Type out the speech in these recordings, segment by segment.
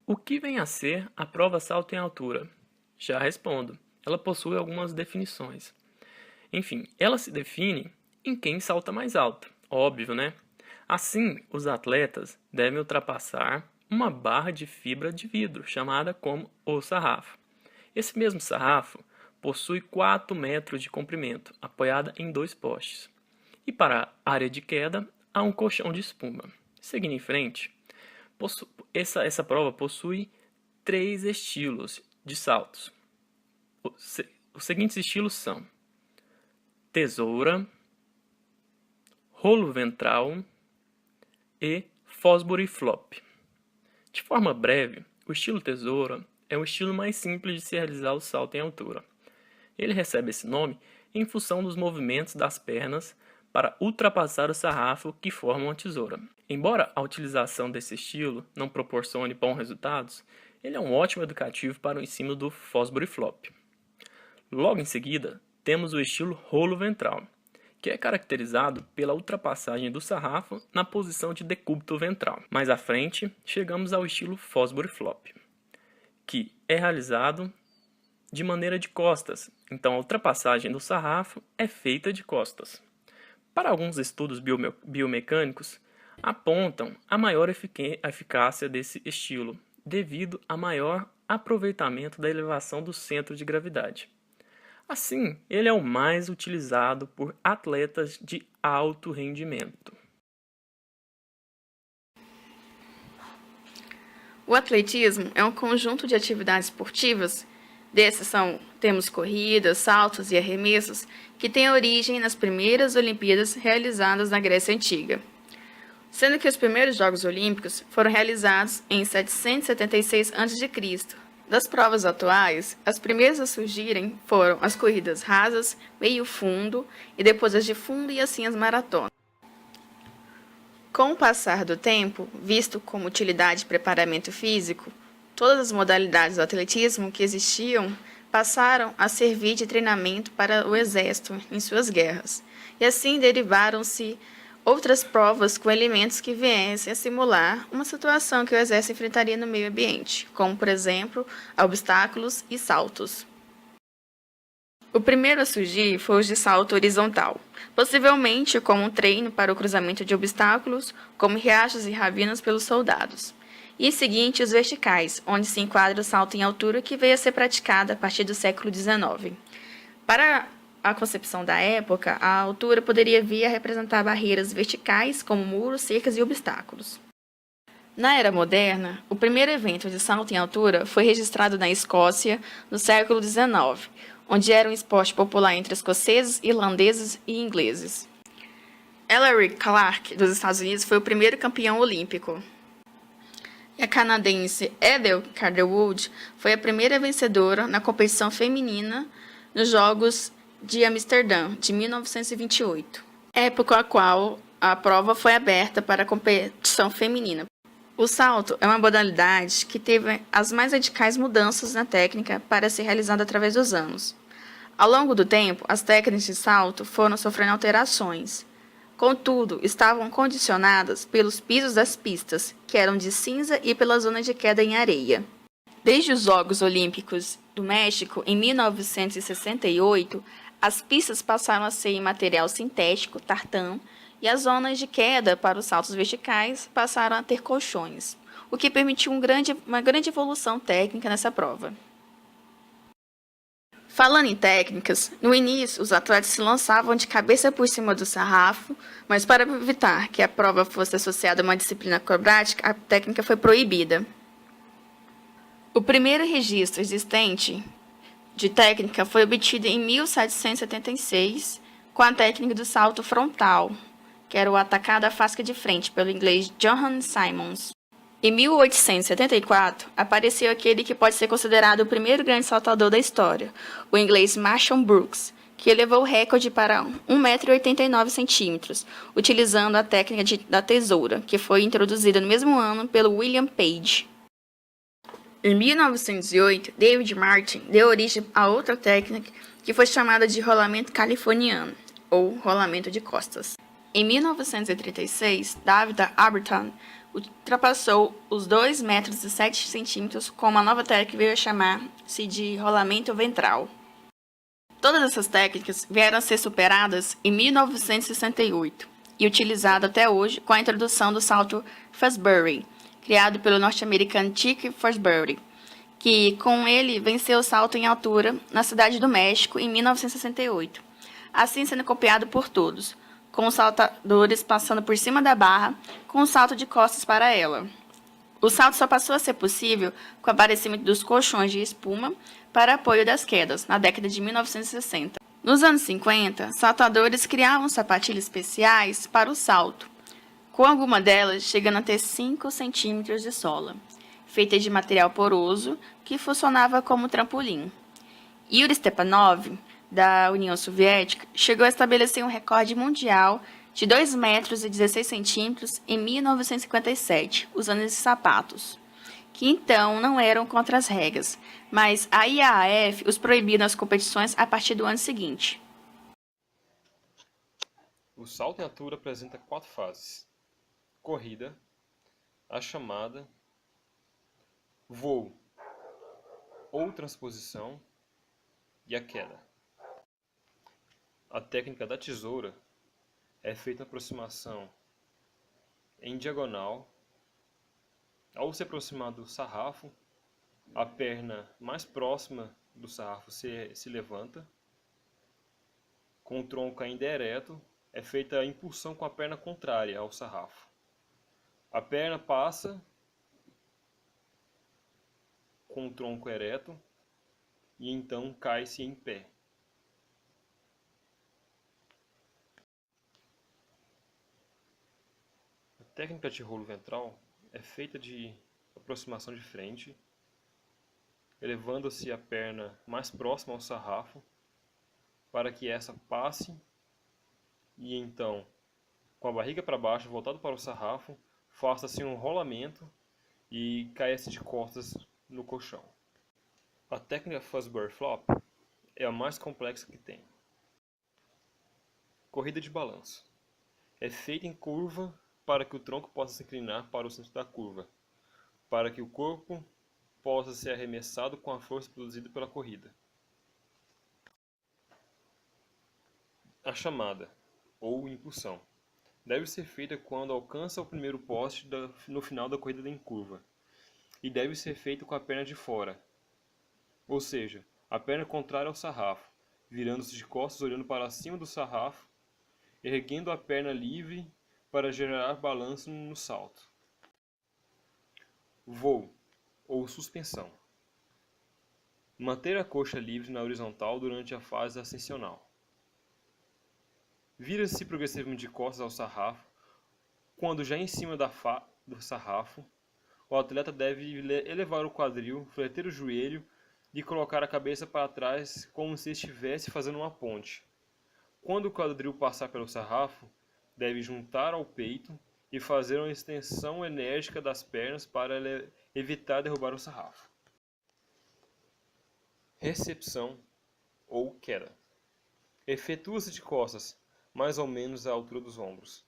O que vem a ser a prova salto em altura? Já respondo. Ela possui algumas definições. Enfim, ela se define em quem salta mais alto. Óbvio, né? Assim, os atletas devem ultrapassar uma barra de fibra de vidro, chamada como o sarrafo. Esse mesmo sarrafo possui 4 metros de comprimento, apoiada em 2 postes. E para a área de queda, há um colchão de espuma. Seguindo em frente, essa prova possui 3 estilos de saltos. Os seguintes estilos são tesoura, rolo ventral e Fosbury Flop. De forma breve, o estilo tesoura é o estilo mais simples de se realizar o salto em altura. Ele recebe esse nome em função dos movimentos das pernas para ultrapassar o sarrafo que forma uma tesoura. Embora a utilização desse estilo não proporcione bons resultados, ele é um ótimo educativo para o ensino do Fosbury Flop. Logo em seguida, temos o estilo rolo ventral, que é caracterizado pela ultrapassagem do sarrafo na posição de decúbito ventral. Mais à frente, chegamos ao estilo Fosbury Flop, que é realizado de maneira de costas, então a ultrapassagem do sarrafo é feita de costas. Para alguns estudos biomecânicos, apontam a maior eficácia desse estilo, devido a maior aproveitamento da elevação do centro de gravidade. Assim, ele é o mais utilizado por atletas de alto rendimento. O atletismo é um conjunto de atividades esportivas. Desses temos corridas, saltos e arremessos, que têm origem nas primeiras Olimpíadas realizadas na Grécia Antiga. Sendo que os primeiros Jogos Olímpicos foram realizados em 776 a.C. Das provas atuais, as primeiras a surgirem foram as corridas rasas, meio fundo e depois as de fundo e assim as maratonas. Com o passar do tempo, visto como utilidade e preparamento físico, todas as modalidades do atletismo que existiam passaram a servir de treinamento para o exército em suas guerras, e assim derivaram-se outras provas com elementos que viessem a simular uma situação que o exército enfrentaria no meio ambiente, como, por exemplo, obstáculos e saltos. O primeiro a surgir foi o de salto horizontal, possivelmente como um treino para o cruzamento de obstáculos, como riachos e ravinas pelos soldados. E em seguinte, os verticais, onde se enquadra o salto em altura que veio a ser praticado a partir do século XIX. Para a concepção da época, a altura poderia vir a representar barreiras verticais, como muros, cercas e obstáculos. Na era moderna, o primeiro evento de salto em altura foi registrado na Escócia no século XIX, onde era um esporte popular entre escoceses, irlandeses e ingleses. Ellery Clark, dos Estados Unidos, foi o primeiro campeão olímpico. E a canadense Ethel Calderwood foi a primeira vencedora na competição feminina nos Jogos de Amsterdã, de 1928, época a qual a prova foi aberta para a competição feminina. O salto é uma modalidade que teve as mais radicais mudanças na técnica para ser realizada através dos anos. Ao longo do tempo, as técnicas de salto foram sofrendo alterações. Contudo, estavam condicionadas pelos pisos das pistas, que eram de cinza, e pela zona de queda em areia. Desde os Jogos Olímpicos do México, em 1968, as pistas passaram a ser em material sintético, tartan, e as zonas de queda para os saltos verticais passaram a ter colchões, o que permitiu uma grande evolução técnica nessa prova. Falando em técnicas, no início os atletas se lançavam de cabeça por cima do sarrafo, mas para evitar que a prova fosse associada a uma disciplina acrobática, a técnica foi proibida. O primeiro registro existente de técnica foi obtido em 1776, com a técnica do salto frontal, que era o atacado à fasca de frente, pelo inglês Johann Simons. Em 1874, apareceu aquele que pode ser considerado o primeiro grande saltador da história, o inglês Marshall Brooks, que elevou o recorde para 1,89 m, utilizando a técnica da tesoura, que foi introduzida no mesmo ano pelo William Page. Em 1908, David Martin deu origem a outra técnica que foi chamada de rolamento californiano, ou rolamento de costas. Em 1936, David Arberton ultrapassou os 2,07 metros com uma nova técnica que veio a chamar-se de rolamento ventral. Todas essas técnicas vieram a ser superadas em 1968 e utilizadas até hoje com a introdução do salto Fosbury, criado pelo norte-americano Chick Fosbury, que com ele venceu o salto em altura na Cidade do México em 1968, assim sendo copiado por todos, com os saltadores passando por cima da barra com um salto de costas para ela. O salto só passou a ser possível com o aparecimento dos colchões de espuma para apoio das quedas, na década de 1960. Nos anos 50, saltadores criavam sapatilhas especiais para o salto, com alguma delas chegando a ter 5 centímetros de sola, feita de material poroso que funcionava como trampolim. Yuri Stepanov, da União Soviética, chegou a estabelecer um recorde mundial de 2,16 metros em 1957, usando esses sapatos, que então não eram contra as regras, mas a IAAF os proibiu nas competições a partir do ano seguinte. O salto em altura apresenta 4 fases: corrida, a chamada, voo ou transposição e a queda. A técnica da tesoura é feita a aproximação em diagonal. Ao se aproximar do sarrafo, a perna mais próxima do sarrafo se levanta. Com o tronco ainda ereto, é feita a impulsão com a perna contrária ao sarrafo. A perna passa com o tronco ereto e então cai-se em pé. A técnica de rolo ventral é feita de aproximação de frente, elevando-se a perna mais próxima ao sarrafo para que essa passe e então, com a barriga para baixo, voltado para o sarrafo, faça-se um rolamento e caia-se de costas no colchão. A técnica Fosbury Flop é a mais complexa que tem. Corrida de balanço. É feita em curva para que o tronco possa se inclinar para o centro da curva, para que o corpo possa ser arremessado com a força produzida pela corrida. A chamada, ou impulsão, deve ser feita quando alcança o primeiro poste no final da corrida em curva, e deve ser feita com a perna de fora, ou seja, a perna contrária ao sarrafo, virando-se de costas olhando para cima do sarrafo, erguendo a perna livre para gerar balanço no salto. Voo, ou suspensão. Manter a coxa livre na horizontal durante a fase ascensional. Vira-se progressivamente de costas ao sarrafo. Quando já em cima do sarrafo, o atleta deve elevar o quadril, fleter o joelho e colocar a cabeça para trás como se estivesse fazendo uma ponte. Quando o quadril passar pelo sarrafo, deve juntar ao peito e fazer uma extensão enérgica das pernas para evitar derrubar o sarrafo. Recepção ou queda. Efetua-se de costas, mais ou menos à altura dos ombros,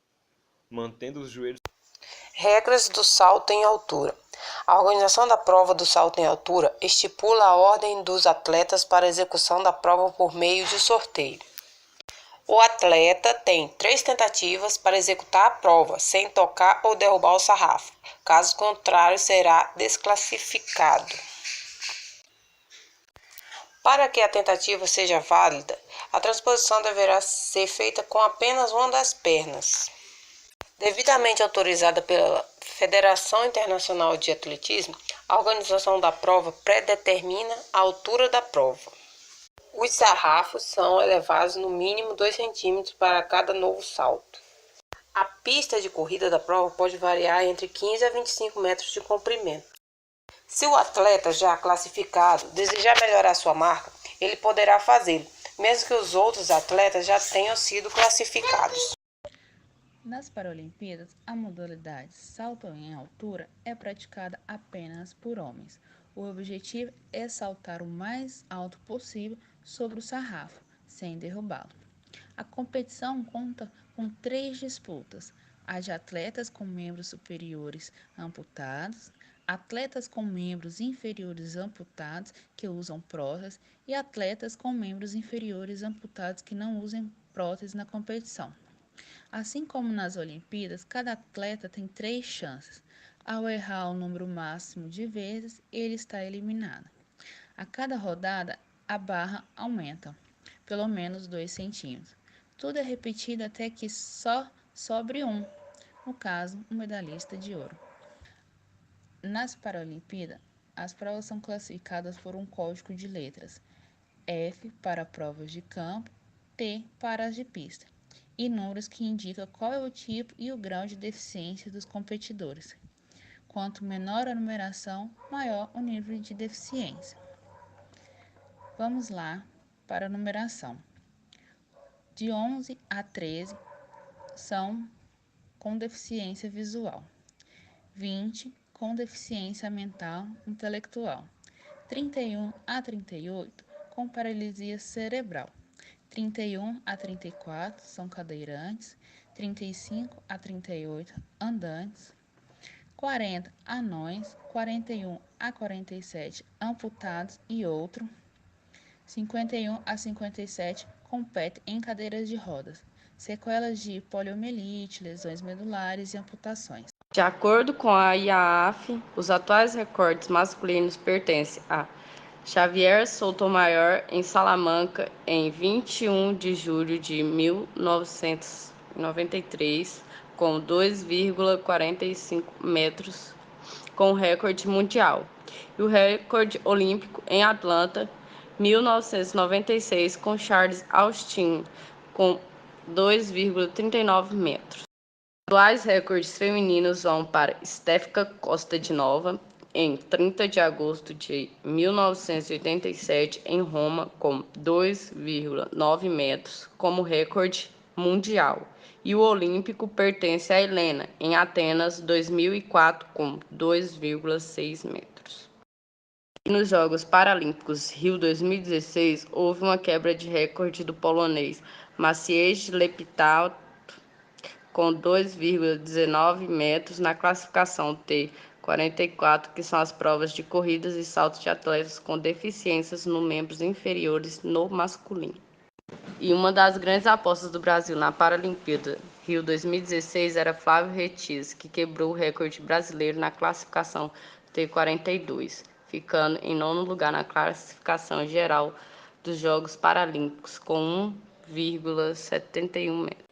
mantendo os joelhos. Regras do salto em altura. A organização da prova do salto em altura estipula a ordem dos atletas para a execução da prova por meio de sorteio. O atleta tem 3 tentativas para executar a prova, sem tocar ou derrubar o sarrafo. Caso contrário, será desclassificado. Para que a tentativa seja válida, a transposição deverá ser feita com apenas uma das pernas. Devidamente autorizada pela Federação Internacional de Atletismo, a organização da prova predetermina a altura da prova. Os sarrafos são elevados no mínimo 2 centímetros para cada novo salto. A pista de corrida da prova pode variar entre 15 a 25 metros de comprimento. Se o atleta já classificado desejar melhorar sua marca, ele poderá fazê-lo, mesmo que os outros atletas já tenham sido classificados. Nas Paralimpíadas, a modalidade salto em altura é praticada apenas por homens. O objetivo é saltar o mais alto possível sobre o sarrafo, sem derrubá-lo. A competição conta com 3 disputas: a de atletas com membros superiores amputados, atletas com membros inferiores amputados que usam prótese e atletas com membros inferiores amputados que não usem prótese na competição. Assim como nas Olimpíadas, cada atleta tem 3 chances. Ao errar o número máximo de vezes, ele está eliminado. A cada rodada, a barra aumenta, pelo menos 2 centímetros. Tudo é repetido até que só sobre um, no caso, um medalhista de ouro. Nas Paralimpíadas, as provas são classificadas por um código de letras: F para provas de campo, T para as de pista, e números que indicam qual é o tipo e o grau de deficiência dos competidores. Quanto menor a numeração, maior o nível de deficiência. Vamos lá para a numeração. De 11 a 13 são com deficiência visual, 20 com deficiência mental intelectual, 31 a 38 com paralisia cerebral, 31 a 34 são cadeirantes, 35 a 38 andantes, 40 anões, 41 a 47 amputados e outro, 51 a 57 compete em cadeiras de rodas, sequelas de poliomielite, lesões medulares e amputações. De acordo com a IAAF, os atuais recordes masculinos pertencem a Xavier Sotomayor, em Salamanca, em 21 de julho de 1993, com 2,45 metros, com recorde mundial, e o recorde olímpico em Atlanta, 1996, com Charles Austin, com 2,39 metros. Os atuais recordes femininos vão para Stefka Costa de Nova, em 30 de agosto de 1987, em Roma, com 2,9 metros, como recorde mundial. E o olímpico pertence a Helena, em Atenas, 2004, com 2,6 metros. E nos Jogos Paralímpicos Rio 2016, houve uma quebra de recorde do polonês Maciej Leptał, com 2,19 metros na classificação T44, que são as provas de corridas e saltos de atletas com deficiências nos membros inferiores no masculino. E uma das grandes apostas do Brasil na Paralimpíada Rio 2016 era Flávio Retiz, que quebrou o recorde brasileiro na classificação T42, ficando em 9º lugar na classificação geral dos Jogos Paralímpicos, com 1,71 metros.